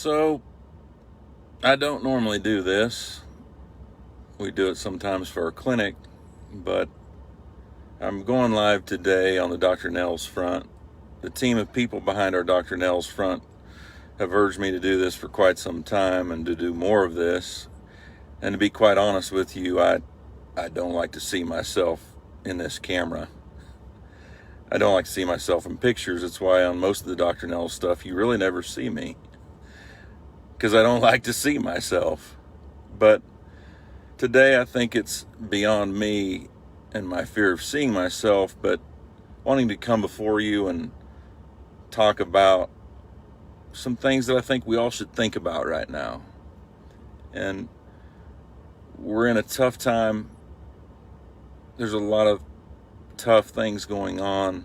So, I don't normally do this. We do it sometimes for our clinic, but I'm going live today on the Dr. Nels front. The team of people behind our Dr. Nels front have urged me to do this for quite some time and to do more of this. And to be quite honest with you, I don't like to see myself in this camera. I don't like to see myself in pictures. It's why on most of the Dr. Nels stuff, you really never see me, because I don't like to see myself. But today I think it's beyond me and my fear of seeing myself, but wanting to come before you and talk about some things that I think we all should think about right now. And we're in a tough time. There's a lot of tough things going on.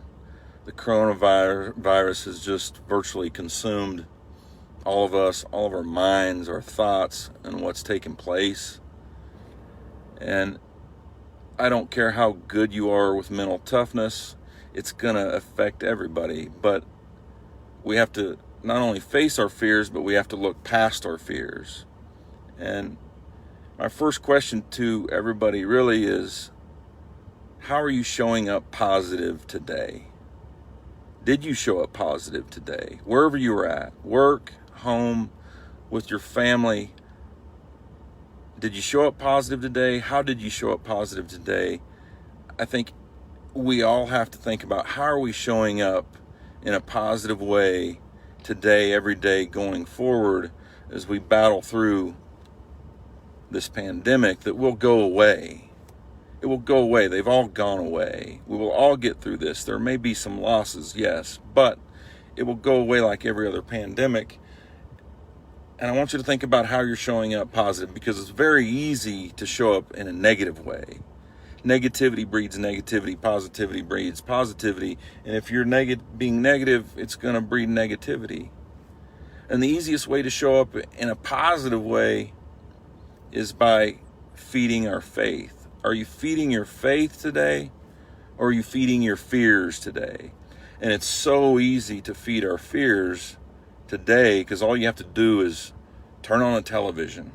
The coronavirus has just virtually consumed all of us, all of our minds, our thoughts, and what's taking place. And I don't care how good you are with mental toughness, it's going to affect everybody. But we have to not only face our fears, but we have to look past our fears. And my first question to everybody really is, how are you showing up positive today? Did you show up positive today? Wherever you were at, work, home, with your family, did you show up positive today? How did you show up positive today? I think we all have to think about, how are we showing up in a positive way today, every day going forward, as we battle through this pandemic that will go away. It will go away. They've all gone away. We will all get through this. There may be some losses, yes, but it will go away like every other pandemic. And I want you to think about how you're showing up positive, because it's very easy to show up in a negative way. Negativity breeds negativity. Positivity breeds positivity. And if you're being negative, it's going to breed negativity. And the easiest way to show up in a positive way is by feeding our faith. Are you feeding your faith today, or are you feeding your fears today? And it's so easy to feed our fears today, because all you have to do is turn on a television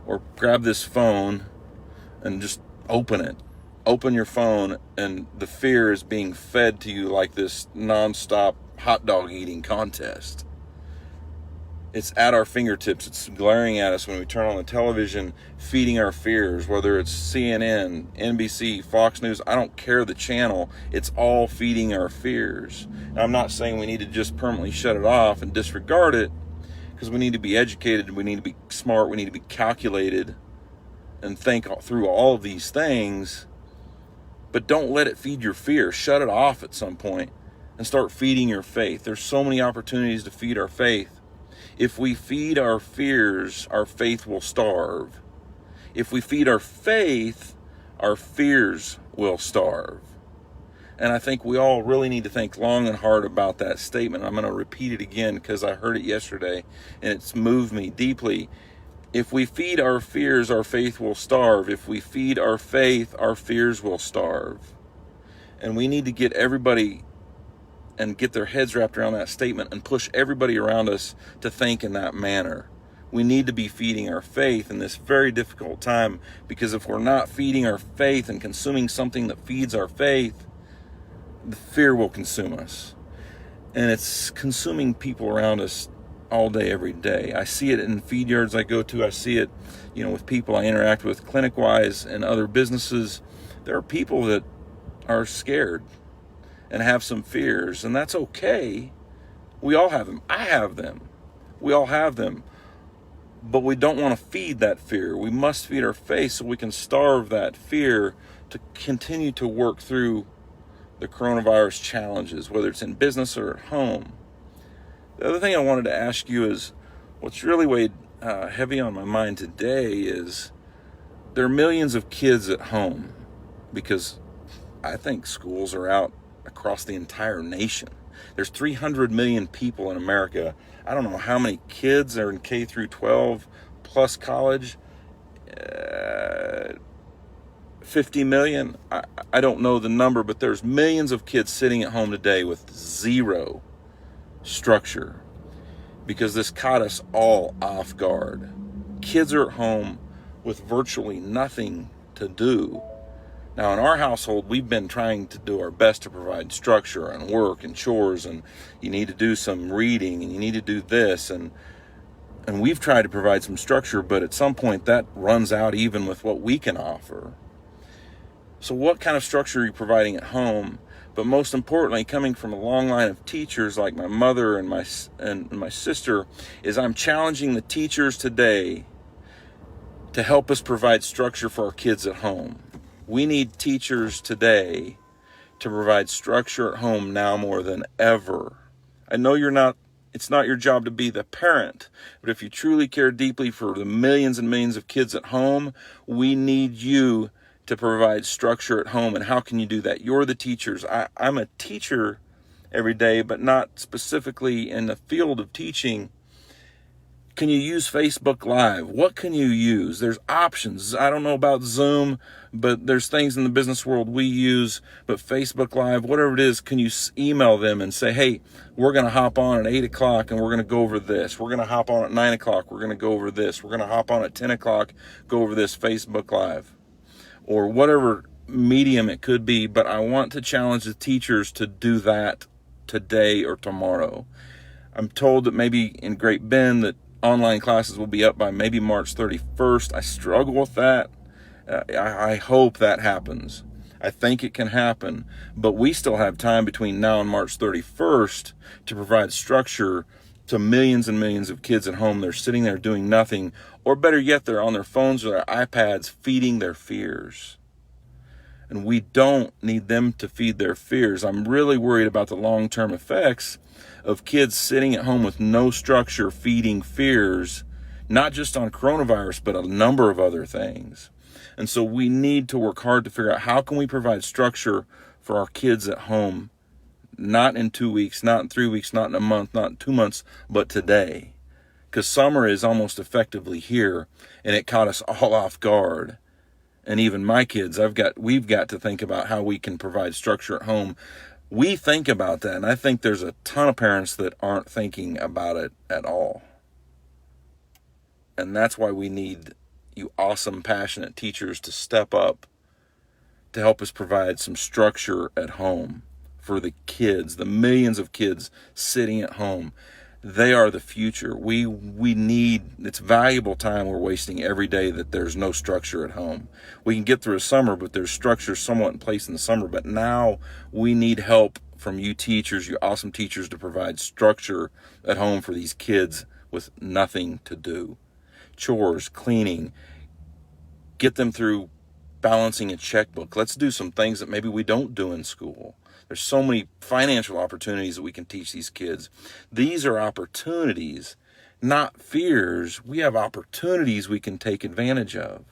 or grab this phone and just open it. Open your phone, and the fear is being fed to you like this nonstop hot dog eating contest. It's at our fingertips. It's glaring at us when we turn on the television, feeding our fears, whether it's CNN, NBC, Fox News. I don't care the channel. It's all feeding our fears. Now, I'm not saying we need to just permanently shut it off and disregard it, because we need to be educated, we need to be smart, we need to be calculated and think through all of these things. But don't let it feed your fear. Shut it off at some point and start feeding your faith. There's so many opportunities to feed our faith. If we feed our fears, our faith will starve. If we feed our faith, our fears will starve. And I think we all really need to think long and hard about that statement. I'm going to repeat it again because I heard it yesterday and it's moved me deeply. If we feed our fears, our faith will starve. If we feed our faith, our fears will starve. And we need to get everybody and get their heads wrapped around that statement and push everybody around us to think in that manner. We need to be feeding our faith in this very difficult time, because if we're not feeding our faith and consuming something that feeds our faith, the fear will consume us. And it's consuming people around us all day, every day. I see it in feed yards I go to. I see it, with people I interact with clinic-wise and other businesses. There are people that are scared and have some fears, and that's okay. We all have them. I have them. We all have them. But we don't want to feed that fear. We must feed our faith so we can starve that fear to continue to work through the coronavirus challenges, whether it's in business or at home. The other thing I wanted to ask you is, what's really weighed heavy on my mind today is there are millions of kids at home, because I think schools are out across the entire nation. There's 300 million people in America. I don't know how many kids are in K through 12 plus college. 50 million. I don't know the number, but there's millions of kids sitting at home today with zero structure. because this caught us all off guard. Kids are at home with virtually nothing to do. Now, in our household, we've been trying to do our best to provide structure and work and chores, and you need to do some reading and you need to do this, and we've tried to provide some structure, but at some point that runs out even with what we can offer. So what kind of structure are you providing at home? But most importantly, coming from a long line of teachers like my mother and my sister, is I'm challenging the teachers today to help us provide structure for our kids at home. We need teachers today to provide structure at home now more than ever. I know it's not your job to be the parent, but if you truly care deeply for the millions and millions of kids at home, we need you to provide structure at home. And how can you do that? You're the teachers. I'm a teacher every day, but not specifically in the field of teaching. Can you use Facebook Live? What can you use? There's options. I don't know about Zoom, but there's things in the business world we use. But Facebook Live, whatever it is, can you email them and say, hey, we're going to hop on at 8 o'clock and we're going to go over this. We're going to hop on at 9 o'clock. We're going to go over this. We're going to hop on at 10 o'clock, go over this Facebook Live. Or whatever medium it could be. But I want to challenge the teachers to do that today or tomorrow. I'm told that maybe in Great Bend that online classes will be up by maybe March 31st. I struggle with that. I hope that happens. I think it can happen, but we still have time between now and March 31st to provide structure to millions and millions of kids at home. They're sitting there doing nothing, or better yet, they're on their phones or their iPads feeding their fears. And we don't need them to feed their fears. I'm really worried about the long-term effects of kids sitting at home with no structure, feeding fears, not just on coronavirus, but a number of other things. And so we need to work hard to figure out how can we provide structure for our kids at home, not in 2 weeks, not in 3 weeks, not in a month, not in 2 months, but today. Because summer is almost effectively here, and it caught us all off guard. And even my kids, we've got to think about how we can provide structure at home. We think about that, and I think there's a ton of parents that aren't thinking about it at all. And that's why we need you awesome, passionate teachers to step up to help us provide some structure at home for the kids, the millions of kids sitting at home. They are the future. We need, it's valuable time we're wasting every day that there's no structure at home. We can get through a summer, but there's structure somewhat in place in the summer. But now we need help from you teachers, you awesome teachers, to provide structure at home for these kids with nothing to do. Chores, cleaning, get them through balancing a checkbook. Let's do some things that maybe we don't do in school. There's so many financial opportunities that we can teach these kids. These are opportunities, not fears. We have opportunities we can take advantage of.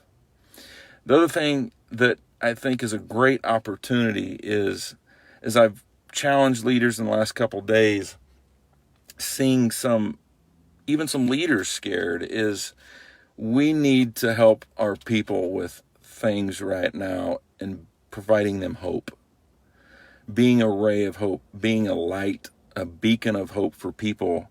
The other thing that I think is a great opportunity is, as I've challenged leaders in the last couple of days, seeing even some leaders scared, is we need to help our people with things right now and providing them hope. Being a ray of hope, being a light, a beacon of hope for people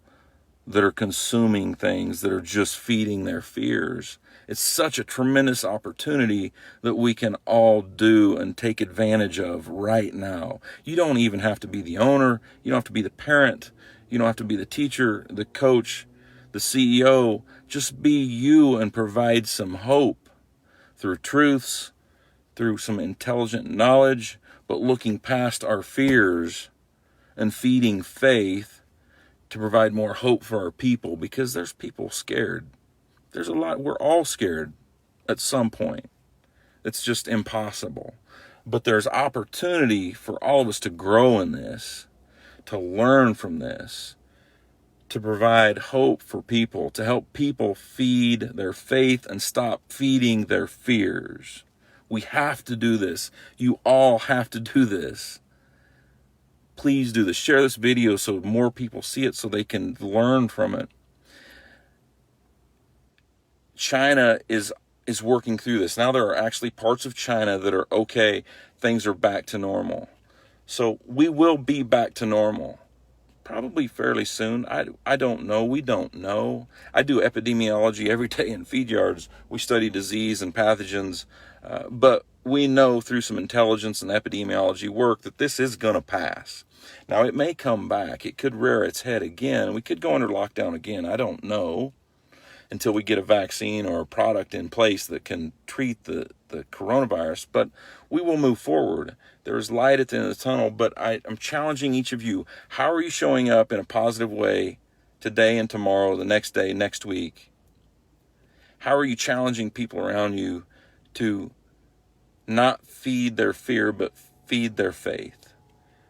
that are consuming things that are just feeding their fears. It's such a tremendous opportunity that we can all do and take advantage of right now. You don't even have to be the owner. You don't have to be the parent. You don't have to be the teacher, the coach, the CEO. Just be you and provide some hope through truths, through some intelligent knowledge, but looking past our fears and feeding faith to provide more hope for our people, because there's people scared. There's a lot. We're all scared at some point. It's just impossible. But there's opportunity for all of us to grow in this, to learn from this, to provide hope for people, to help people feed their faith and stop feeding their fears. We have to do this. You all have to do this. Please do this. Share this video so more people see it, so they can learn from it. China is working through this. Now there are actually parts of China that are okay. Things are back to normal. So we will be back to normal. Probably fairly soon. I don't know. We don't know. I do epidemiology every day in feed yards. We study disease and pathogens, but we know through some intelligence and epidemiology work that this is going to pass. Now, it may come back. It could rear its head again. We could go under lockdown again. I don't know until we get a vaccine or a product in place that can treat the coronavirus. But we will move forward. There's light at the end of the tunnel, but I'm challenging each of you. How are you showing up in a positive way today and tomorrow, the next day, next week? How are you challenging people around you to not feed their fear, but feed their faith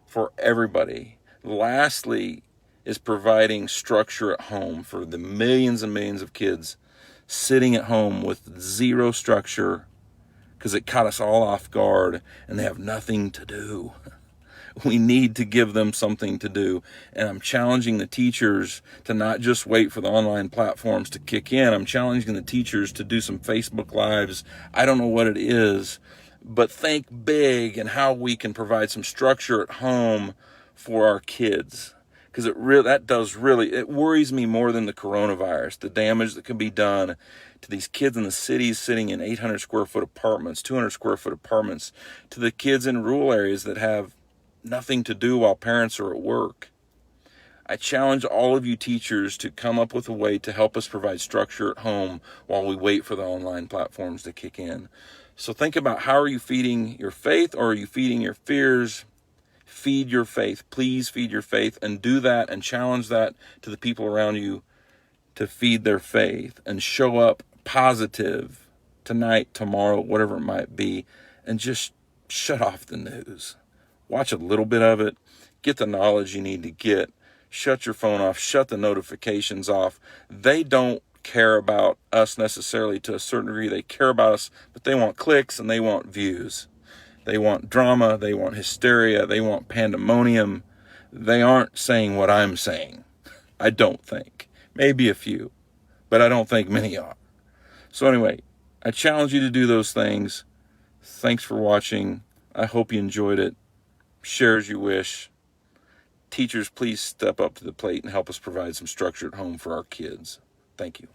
for everybody? Lastly, is providing structure at home for the millions and millions of kids sitting at home with zero structure because it caught us all off guard and they have nothing to do. We need to give them something to do. And I'm challenging the teachers to not just wait for the online platforms to kick in. I'm challenging the teachers to do some Facebook Lives. I don't know what it is, but think big and how we can provide some structure at home for our kids. Because it worries me more than the coronavirus, the damage that can be done to these kids in the cities sitting in 800 square foot apartments, 200 square foot apartments, to the kids in rural areas that have nothing to do while parents are at work. I challenge all of you teachers to come up with a way to help us provide structure at home while we wait for the online platforms to kick in. So think about, how are you feeding your faith, or are you feeding your fears? Feed your faith. Please feed your faith, and do that and challenge that to the people around you to feed their faith and show up positive tonight, tomorrow, whatever it might be, and just shut off the news. Watch a little bit of it. Get the knowledge you need to get. Shut your phone off. Shut the notifications off. They don't care about us necessarily to a certain degree. They care about us, but they want clicks and they want views. They want drama, they want hysteria, they want pandemonium. They aren't saying what I'm saying. I don't think. Maybe a few, but I don't think many are. So anyway, I challenge you to do those things. Thanks for watching. I hope you enjoyed it. Share as you wish. Teachers, please step up to the plate and help us provide some structure at home for our kids. Thank you.